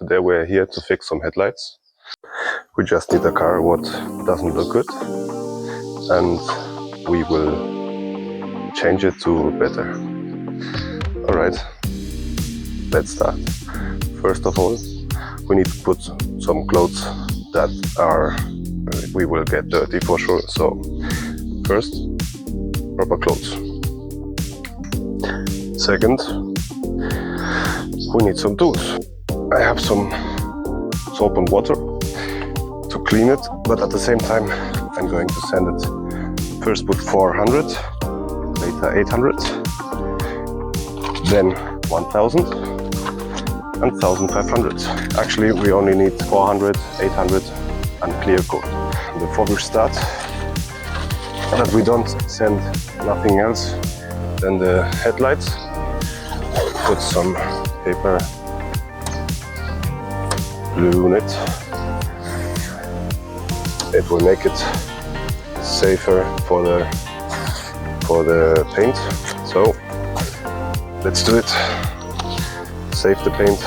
Today we're here to fix some headlights. We just need a car what doesn't look good, and we will change it to better. Alright, let's start. First of all, we need to put some clothes that we will get dirty for sure. So first, proper clothes. Second, we need some tools. I have some soap and water to clean it, but at the same time I'm going to sand it. First with 400, later 800, then 1000 and 1500. Actually we only need 400, 800 and clear coat. Before we start, that we don't sand nothing else than the headlights, put some paper glue on it. It will make it safer for the paint. So let's do it. Save the paint.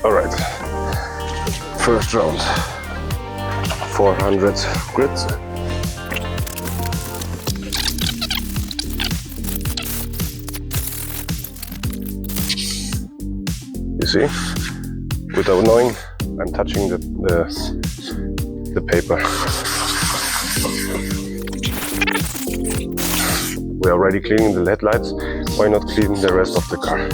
Alright. First round. 400 grit. You see? Without knowing, I'm touching the paper. We are already cleaning the headlights. Why not clean the rest of the car?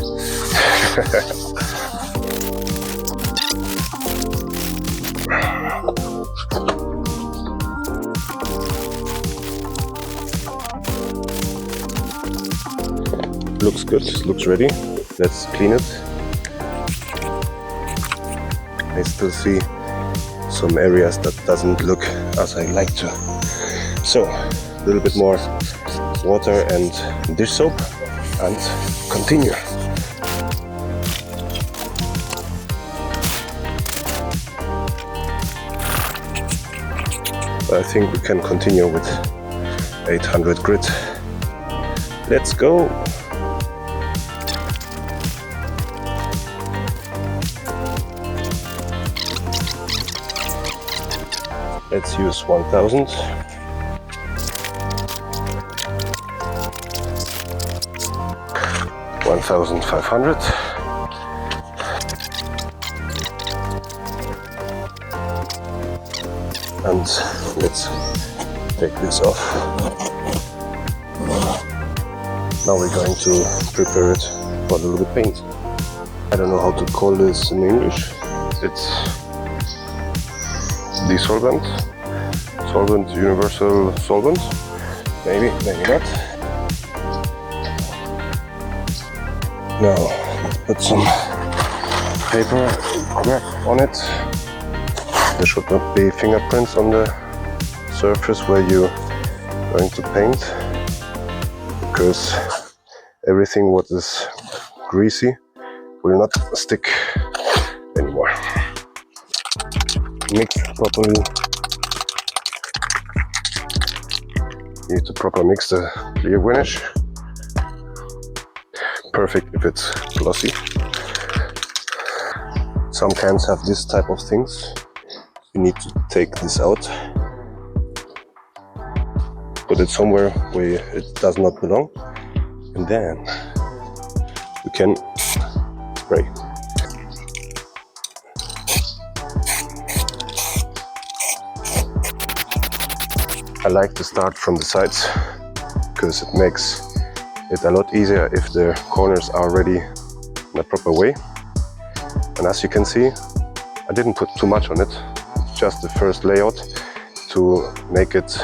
Looks good, looks ready. Let's clean it. I still see some areas that doesn't look as I like to. So, a little bit more water and dish soap and continue. I think we can continue with 800 grit. Let's go! Let's use 1000. $1,500. And let's take this off. Now we're going to prepare it for a little bit paint. I don't know how to call this in English. It's dissolvent, universal solvent, maybe not. Now let's put some paper wrap on it. There should not be fingerprints on the surface where you're going to paint, because everything what is greasy will not stick anymore. Mix properly. You need to properly mix the clear varnish. Perfect if it's glossy. Some cans have this type of things. You need to take this out, put it somewhere where it does not belong, and then we can spray. I like to start from the sides because it makes it a lot easier if the corners are ready in a proper way. And as you can see, I didn't put too much on it, just the first layout to make it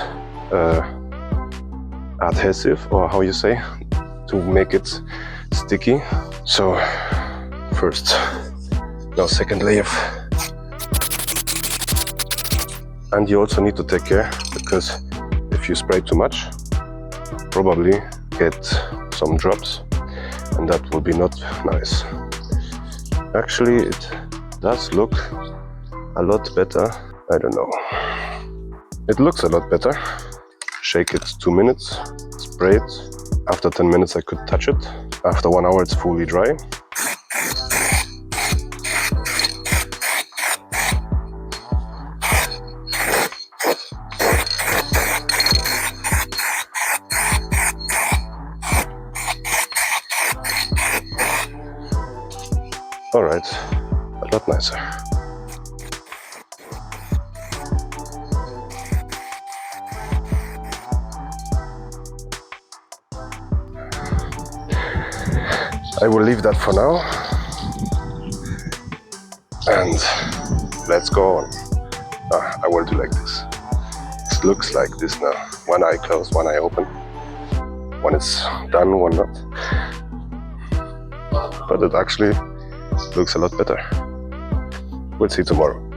adhesive, or how you say, to make it sticky. So first, now second layer. And you also need to take care, because if you spray too much, probably get some drops, and that will be not nice. Actually, it does look a lot better. I don't know. It looks a lot better. Shake it 2 minutes, spray it. After 10 minutes I could touch it. After 1 hour it's fully dry. Alright, a lot nicer. I will leave that for now. And let's go on. I will do like this. It looks like this now. One eye closed, one eye open. One is done, one not. But it actually looks a lot better. We'll see tomorrow.